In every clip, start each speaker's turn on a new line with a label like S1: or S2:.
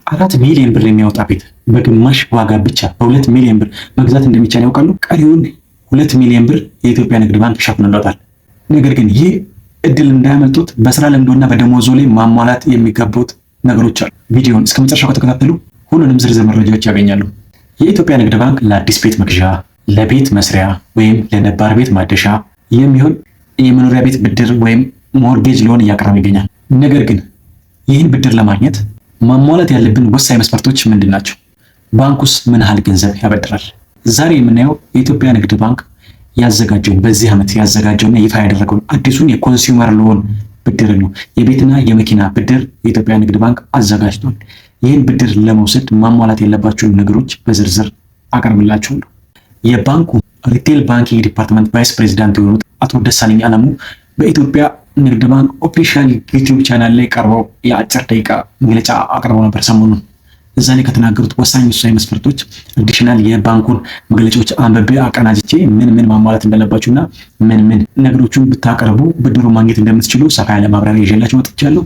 S1: 4 ሚሊዮን ብር የሚያወጣ ቤት በግማሽ ዋጋ ብቻ በ2 ሚሊዮን ብር መግዛት እንደሚቻል ያውቃሉ? ቀሪውን 2 ሚሊዮን ብር የኢትዮጵያ ንግድ ባንክ ይሸፍንልዎታል። ነገር ግን ይህ እድል እንዳያመልጡት በስራ ልምዶና በደሞዞ ላይ ማሟላት የሚገቡት ነገሮች አሉ። ቪዲዮውን እስከ መጨረሻው ከተከታተሉ ሁሉንም ዝርዝር መረጃዎች ያገኛሉ። የኢትዮጵያ ንግድ ባንክ ለአዲስ ቤት መግዣ፣ ለቤት መስሪያ ወይም ለነባር ቤት ማደሻ የሚሆን የመኖሪያ ቤት ብድር ወይም ሞርጌጅ ሎን እያቀረበ ይገኛል። ነገር ግን ይህን ብድር ለማግኘት ማሟላት ያለብን ወሳኝ መስፈርቶች ምንድን ናቸው? ባንኩስ ምን ያህል ገንዘብ ያበድራል? ዛሬ የምናየው የኢትዮጵያ ንግድ ባንክ ያዘጋጀውን በዚህ ዓመት ያዘጋጀውና ይፋ ያደረገውን አዲሱን የኮንሱመር ሎን ብድር ነው። የቤትና የመኪና ብድር የኢትዮጵያ ንግድ ባንክ አዘጋጅቷል። ይህን ብድር ለመውሰድ ማሟላት ያለባቸውን ነገሮች በዝርዝር አቀርብላችኋለሁ። የባንኩ ሪቴል ባንኪንግ ዲፓርትመንት ቫይስ ፕሬዚዳንት የሆኑት አቶ ደሳለኝ አለሙ በኢትዮጵያ ንግድ ባንክ ኦፊሻል ዩቲዩብ ቻናል ላይ ቀርበው የአጭር ደቂቃ መግለጫ አቅርበው ነበር ሰሞኑን። እዛ ላይ ከተናገሩት ወሳኝ መስፈርቶች አዲሽናል የባንኩን መግለጫዎች አንብቤ አቀናጅቼ ምን ምን ማሟላት እንዳለባችሁና ምን ምን ነገሮችን ብታቀርቡ ብድሩ ማግኘት እንደምትችሉ ሰፋ ያለ ማብራሪያ ይዤላችሁ መጥቻለሁ።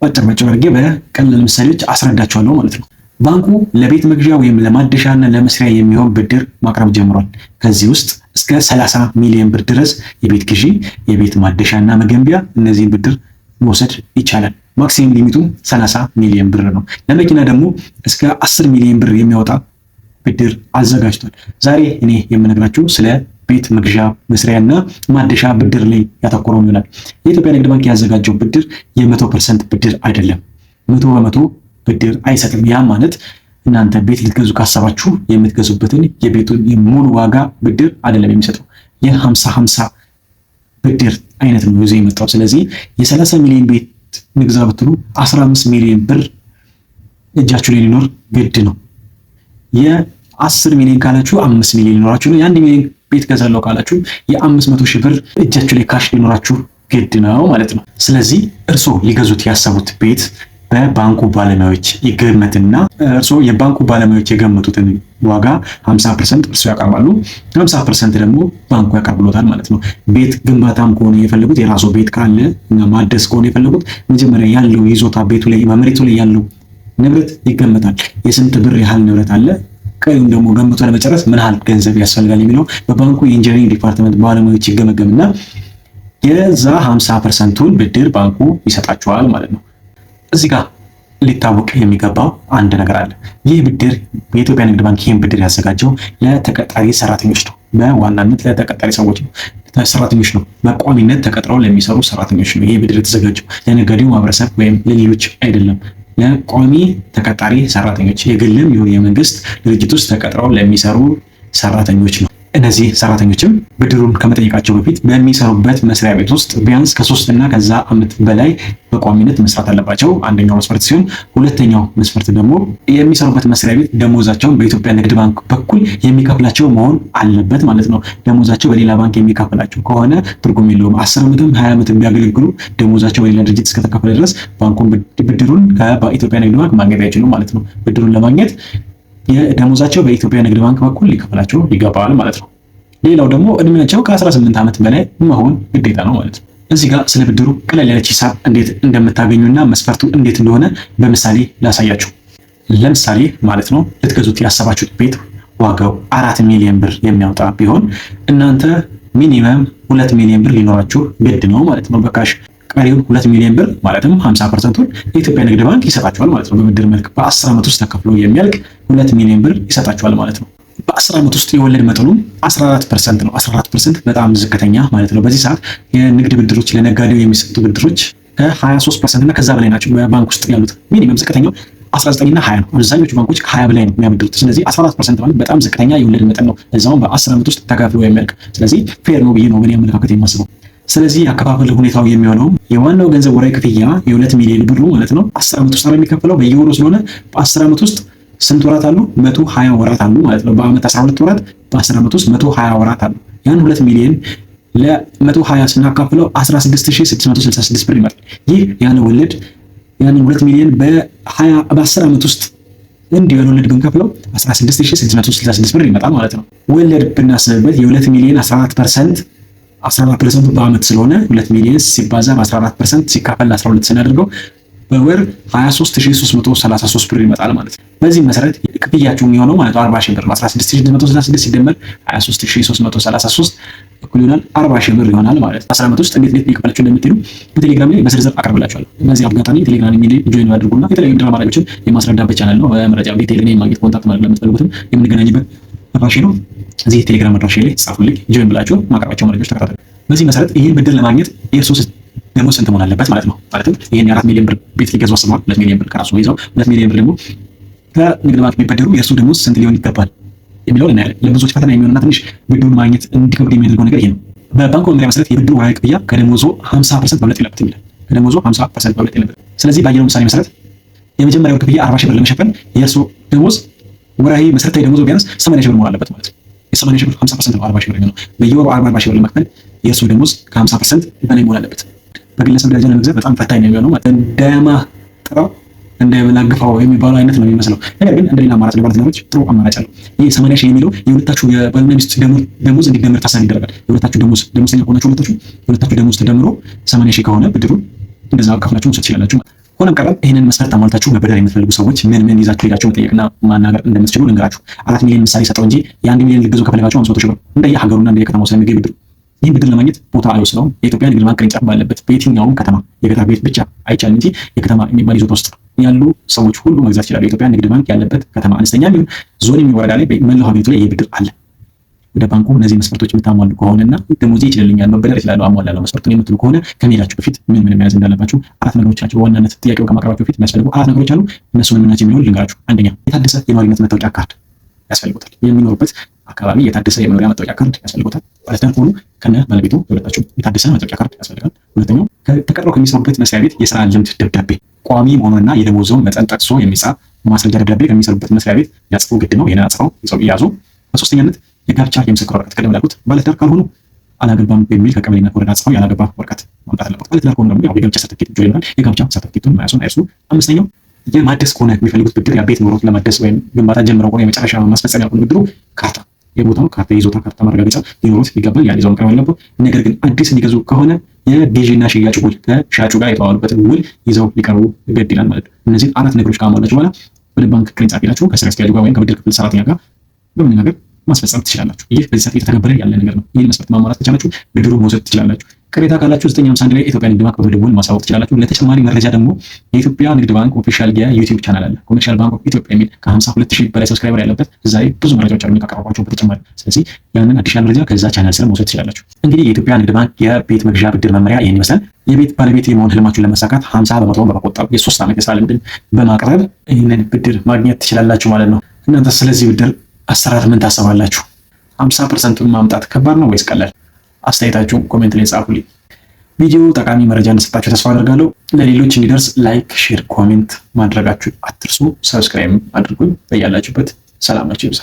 S1: አጭር አድርጌ በቀላል ምሳሌዎች አስረዳችኋለሁ ማለት ነው። ባንኩ ለቤት መግዣ ወይም ለማደሻና ለመስሪያ የሚሆን ብድር ማቅረብ ጀምሯል። ከዚህ ውስጥ እስከ 30 ሚሊዮን ብር ድረስ የቤት ግዢ፣ የቤት ማደሻና መገንቢያ እነዚህን ብድር መውሰድ ይቻላል። ማክሲመም ሊሚቱ 30 ሚሊዮን ብር ነው። ለመኪና ደግሞ እስከ 10 ሚሊዮን ብር የሚያወጣ ብድር አዘጋጅቷል። ዛሬ እኔ የምነግራችሁ ስለ ቤት መግዣ መስሪያና ማደሻ ብድር ላይ ያተኮረው ይሆናል። የኢትዮጵያ ንግድ ባንክ ያዘጋጀው ብድር የ100% ብድር አይደለም። 100% ብድር አይሰጥም። ያ ማለት እናንተ ቤት ልትገዙ ካሰባችሁ የምትገዙበትን የቤቱን ሙሉ ዋጋ ብድር አይደለም የሚሰጠው። የ50-50 ብድር አይነት ነው ይዞ የመጣው። ስለዚህ የ30 ሚሊዮን ቤት ንግዛ ብትሉ 15 ሚሊዮን ብር እጃችሁ ላይ ሊኖር ግድ ነው። የ10 ሚሊዮን ካላችሁ 5 ሚሊዮን ሊኖራችሁ ነው። የ1 ሚሊዮን ቤት ገዛለሁ ካላችሁ የ500 ሺህ ብር እጃችሁ ላይ ካሽ ሊኖራችሁ ግድ ነው ማለት ነው። ስለዚህ እርስዎ ሊገዙት ያሰቡት ቤት በባንኩ ባለሙያዎች ይገመትና እርስዎ የባንኩ ባለሙያዎች የገመቱትን ዋጋ 50% እርስዎ ያቀርባሉ፣ 50% ደግሞ ባንኩ ያቀርብሎታል ማለት ነው። ቤት ግንባታም ከሆነ የፈለጉት የራስዎ ቤት ካለ እና ማደስ ከሆነ የፈለጉት መጀመሪያ ያለው ይዞታ ቤቱ ላይ በመሬቱ ላይ ያለው ንብረት ይገመታል። የስንት ብር ያህል ንብረት አለ፣ ቀሪውን ደግሞ ገምቶ ለመጨረስ ምን ያህል ገንዘብ ያስፈልጋል የሚለው በባንኩ የኢንጂነሪንግ ዲፓርትመንት ባለሙያዎች ይገመገምና የዛ 50%ቱን ብድር ባንኩ ይሰጣቸዋል ማለት ነው። እዚህ ጋር ሊታወቅ የሚገባው አንድ ነገር አለ። ይህ ብድር የኢትዮጵያ ንግድ ባንክ ይህን ብድር ያዘጋጀው ለተቀጣሪ ሰራተኞች ነው። በዋናነት ለተቀጣሪ ሰዎች ነው፣ ሰራተኞች ነው። በቋሚነት ተቀጥረው ለሚሰሩ ሰራተኞች ነው ይህ ብድር የተዘጋጀው። ለነጋዴው ማህበረሰብ ወይም ለሌሎች አይደለም። ለቋሚ ተቀጣሪ ሰራተኞች፣ የግልም ይሁን የመንግስት ድርጅት ውስጥ ተቀጥረው ለሚሰሩ ሰራተኞች ነው። እነዚህ ሰራተኞችም ብድሩን ከመጠየቃቸው በፊት በሚሰሩበት መስሪያ ቤት ውስጥ ቢያንስ ከ3 እና ከዛ ዓመት በላይ በቋሚነት መስራት አለባቸው። አንደኛው መስፈርት ሲሆን፣ ሁለተኛው መስፈርት ደግሞ የሚሰሩበት መስሪያ ቤት ደሞዛቸውን በኢትዮጵያ ንግድ ባንክ በኩል የሚከፍላቸው መሆን አለበት ማለት ነው። ደሞዛቸው በሌላ ባንክ የሚከፍላቸው ከሆነ ትርጉም የለውም። 10 ዓመትም 20 ዓመትም ቢያገለግሉ ደሞዛቸው በሌላ ድርጅት እስከተከፈለ ድረስ ባንኩን ብድሩን ከኢትዮጵያ ንግድ ባንክ ማግኘት አይችሉም ማለት ነው። ብድሩን ለማግኘት የደሞዛቸው በኢትዮጵያ ንግድ ባንክ በኩል ሊከፈላቸው ይገባል ማለት ነው። ሌላው ደግሞ እድሜያቸው ከ18 ዓመት በላይ መሆን ግዴታ ነው ማለት ነው። እዚህ ጋር ስለ ብድሩ ቀለል ያለች ሂሳብ እንዴት እንደምታገኙና መስፈርቱ እንዴት እንደሆነ በምሳሌ ላሳያችሁ። ለምሳሌ ማለት ነው ልትገዙት ያሰባችሁት ቤት ዋጋው 4 ሚሊዮን ብር የሚያወጣ ቢሆን እናንተ ሚኒመም 2 ሚሊዮን ብር ሊኖራችሁ ግድ ነው ማለት ነው በካሽ። ቀሪውን 2 ሚሊዮን ብር ማለትም 50%ቱን የኢትዮጵያ ንግድ ባንክ ይሰጣችኋል ማለት ነው። በብድር መልክ በ10 ዓመት ውስጥ ተከፍሎ የሚያልቅ 2 ሚሊዮን ብር ይሰጣችኋል ማለት ነው። በ10 ዓመት ውስጥ የወለድ መጠኑ 14% ነው። 14% በጣም ዝቅተኛ ማለት ነው። በዚህ ሰዓት የንግድ ብድሮች ለነጋዴው የሚሰጡ ብድሮች ከ23% እና ከዛ በላይ ናቸው። በባንክ ውስጥ ያሉት ሚኒመም ዝቅተኛው 19 እና 20 ነው። አብዛኞቹ ባንኮች ከ20 በላይ ነው የሚያበድሩት። ስለዚህ 14% ማለት በጣም ዝቅተኛ የወለድ መጠን ነው፣ እዛውም በ10 ዓመት ውስጥ ተከፍሎ የሚያልቅ። ስለዚህ ፌር ነው ብዬ ነው በእኔ አመለካከት የማስበው። ስለዚህ አከፋፈል ሁኔታው የሚሆነው የዋናው ገንዘብ ወራዊ ክፍያ የ2 ሚሊዮን ብሩ ማለት ነው 10 ዓመት ውስጥ የሚከፈለው በየወሩ ስለሆነ በ10 ዓመት ውስጥ ስንት ወራት አሉ? 120 ወራት አሉ ማለት ነው። በአመት 12 ወራት፣ በ10 ዓመት ውስጥ 120 ወራት አሉ። ያን 2 ሚሊዮን ለ120 ስናካፍለው 16666 ብር ይመጣል። ይህ ያለ ወለድ ያንን 2 ሚሊዮን በ10 ዓመት ውስጥ እንዲህ ያለ ወለድ ብንከፍለው 16666 ብር ይመጣል ማለት ነው። ወለድ ብናስብበት የ2 ሚሊዮን 14% በአመት ስለሆነ 2 ሚሊዮን ሲባዛ በ14% ሲካፈል ለ12 ስናደርገው በወር 23333 ብር ይመጣል ማለት ነው። በዚህ መሰረት ክፍያችሁ የሚሆነው ማለት ነው 40 ሺህ ብር ነው። 16666 ሲደመር 23333 እኩል ይሆናል 40 ሺህ ብር ይሆናል ማለት ነው። 10 ዓመት ውስጥ እንዴት እየከፈላችሁ እንደምትሄዱ በቴሌግራም ላይ በዝርዝር አቀርብላችኋለሁ። በዚህ አጋጣሚ ቴሌግራም ኢሜል ጆይን አድርጉና የተለያዩ ድራማ ላዮችን የማስረዳበት ቻናል ነው። በመረጃ ዲቴይል እኔ ማግኘት ኮንታክት ማድረግ ለምትፈልጉትም የምንገናኝበት አድራሻ ነው። እዚህ ቴሌግራም አድራሻ ላይ ጻፉልኝ፣ ጆይን ብላችሁ ማቅረባቸው መረጃዎች ተከታተሉ። በዚህ መሰረት ይህን ብድር ለማግኘት የእርሱ ደሞዝ ስንት መሆን አለበት ማለት ነው። ማለትም ይሄን የ4 ሚሊዮን ብር ቤት ሊገዙ አስበዋል። 2 ሚሊዮን ብር ከራሱ ይዘው 2 ሚሊዮን ብር ደግሞ ከንግድ ባንክ ቢበደሩ የእርሱ ደሞዝ ስንት ሊሆን ይገባል የሚለውን እናያለን። ለብዙዎች ፈተና የሚሆንና ትንሽ ብድሩን ማግኘት እንዲከብድ የሚያደርገው ነገር ይሄ ነው። በባንኩ መመሪያ መሰረት የብድሩ ወርሃዊ ክፍያ ከደሞዙ 50% በሁለት ይለበት ይላል። ከደሞዙ 50% በሁለት ይለበት። ስለዚህ ባየነው ምሳሌ መሰረት የመጀመሪያው ክፍያ 40 ሺህ ብር ለመሸፈን የእርሱ ደሞዝ ወርሃዊ መሰረታዊ ደሞዙ ቢያንስ 80 ሺህ ብር መሆን አለበት ማለት ነው። የ80 ሺህ ብር 50% ነው 40 ሺህ ብር የሚሆነው። በየወሩ 40 ሺህ ብር ለመክፈል የእርሱ ደሞዝ ከ50% በላይ መሆን አለበት። በግለሰብ ደረጃ ለመግዛት በጣም ፈታኝ ነው የሚሆነው ማለት እንዳያማጥረው እንዳይበላግፋው የሚባለው አይነት ነው የሚመስለው። ነገር ግን እንደሌላ አማራጭ ለባለትዳሮች ጥሩ አማራጭ አለው። ይህ 80 ሺህ የሚለው የሁለታችሁ የባልና ሚስት ደሞዝ እንዲደመር ታሳቢ ይደረጋል። የሁለታችሁ ደሞዝተኛ ከሆናችሁ የሁለታችሁ ደሞዝ ተደምሮ 80 ሺህ ከሆነ ብድሩን እንደዛ ከፍላችሁ መውሰድ ትችላላችሁ። ሆነም ቀረም ይህንን መስፈርት አሟልታችሁ መበደር የምትፈልጉ ሰዎች ምን ይዛችሁ ሄዳችሁ መጠየቅና ማናገር እንደምትችሉ ልንገራችሁ። 4 ሚሊዮን ምሳሌ ሰጠው እንጂ የ1 ሚሊዮን ልትገዙ ከፈለጋችሁ 500 ሺህ ብር እንደየሀገሩና እንደየከተማው ስለሚገኝ ብድሩ ይህን ብድር ለማግኘት ቦታ አይወስነውም። የኢትዮጵያ ንግድ ባንክ ቅርንጫፍ ባለበት በየትኛውም ከተማ የገጠር ቤት ብቻ አይቻልም እንጂ የከተማ የሚባል ይዞታ ውስጥ ያሉ ሰዎች ሁሉ መግዛት ይችላሉ። የኢትዮጵያ ንግድ ባንክ ያለበት ከተማ አነስተኛ ቢሆን ዞን የሚሆን ወረዳ ላይ መላው ሀገሪቱ ላይ ይህ ብድር አለ። ወደ ባንኩ እነዚህ መስፈርቶች የምታሟሉ ከሆነና ደሞዜ ይችላልኛል መበደር ይችላል አሟላለሁ መስፈርቱን የምትሉ ከሆነ ከመሄዳችሁ በፊት ምን መያዝ እንዳለባችሁ 4 ነገሮች ናቸው። በዋናነት ጥያቄው ከማቅረባችሁ በፊት የሚያስፈልጉ 4 ነገሮች አሉ። እነሱ ምን ናቸው የሚሆኑ ልንገራችሁ። አንደኛ የታደሰ የነዋሪነት መታወቂያ ካርድ ያስፈልጉታል። የሚኖሩበት አካባቢ የታደሰ የመኖሪያ መታወቂያ ካርድ ያስፈልጉታል። ባለትዳር ከሆኑ ከነ ባለቤቱ የሁለታችሁ የታደሰ መታወቂያ ካርድ ያስፈልጋል። ሁለተኛው ተቀጥረው ከሚሰሩበት መስሪያ ቤት የስራ ልምድ ደብዳቤ ቋሚ መሆኑንና የደሞዙን መጠን ጠቅሶ የሚጻፍ ማስረጃ ደብዳቤ ከሚሰሩበት መስሪያ ቤት ያጽፉ ግድ ነው። ይሄንን አጽፈው ይዘው ይያዙ። በሶስተኛነት የጋብቻ የምስክር ወረቀት ቀደም እንዳልኩት ባለትዳር ካልሆኑ አላገባም በሚል ከቀበሌና ከወረዳ አጽፈው ያላገባ ወረቀት ማምጣት አለበት። ባለትዳር ከሆኑ ደግሞ የጋብቻ ሰርቲፊኬት ይሆናል። የጋብቻ ሰርቲፊኬቱን መያዙን አይርሱ። አምስተኛው የማደስ ከሆነ የሚፈልጉት ብድር ቤት ኖሮት ለማደስ ወይም ግንባታ ጀምረው ከሆነ የመጨረሻ ማስፈጸሚያ ከሆነ ብድሩ ካርታ የቦታው ካርታ የይዞታ ካርታ ማረጋገጫ ሊኖሩት ይገባል። ያን ይዘው መቅረብ አለበት። ነገር ግን አዲስ እንዲገዙ ከሆነ የግዢና ሽያጭ ውል ከሻጩ ጋር የተዋዋሉበትን ውል ይዘው ሊቀርቡ ግድ ይላል ማለት ነው። እነዚህ 4 ነገሮች ካሟላችሁ በኋላ ወደ ባንክ ቅርንጫፍ ሄዳችሁ ከስራ አስኪያጁ ጋር ወይም ከብድር ክፍል ሰራተኛ ጋር በመነጋገር ማስፈጸም ትችላላችሁ። ይህ በዚህ ሰዓት እየተተገበረ ያለ ነገር ነው። ይህን መስፈርት ማሟላት ከቻላችሁ ብድሩን መውሰድ ትችላላችሁ። ቅሬታ ካላችሁ 951 ላይ ኢትዮጵያ ንግድ ባንክ በመደወል ማሳወቅ ትችላላችሁ። ለተጨማሪ መረጃ ደግሞ የኢትዮጵያ ንግድ ባንክ ኦፊሻል የዩቲዩብ ቻናል አለ፣ ኮመርሻል ባንክ ኦፍ ኢትዮጵያ የሚል ከ52000 በላይ ሰብስክራይበር ያለበት። እዛ ላይ ብዙ መረጃዎች አሉ ካቀረቧቸው በተጨማሪ። ስለዚህ ያንን አዲሽናል መረጃ ከዛ ቻናል ስር መውሰድ ትችላላችሁ። እንግዲህ የኢትዮጵያ ንግድ ባንክ የቤት መግዣ ብድር መመሪያ ይህን ይመስላል። የቤት ባለቤት የመሆን ህልማችሁን ለማሳካት 50% በመቆጠብ የ3 ዓመት የስራ ልምድን በማቅረብ ይህንን ብድር ማግኘት ትችላላችሁ ማለት ነው። እናንተ ስለዚህ ብድር አሰራር ምን ታስባላችሁ? 50%ን ማምጣት ከባድ ነው ወይስ ቀላል? አስተያየታችሁን ኮሜንት ላይ ጻፉልኝ። ቪዲዮ ጠቃሚ መረጃ እንደሰጣችሁ ተስፋ አደርጋለሁ። ለሌሎች እንዲደርስ ላይክ፣ ሼር፣ ኮሜንት ማድረጋችሁ አትርሱ። ሰብስክራይብ አድርጉኝ። በያላችሁበት ሰላማችሁ ይብዛ።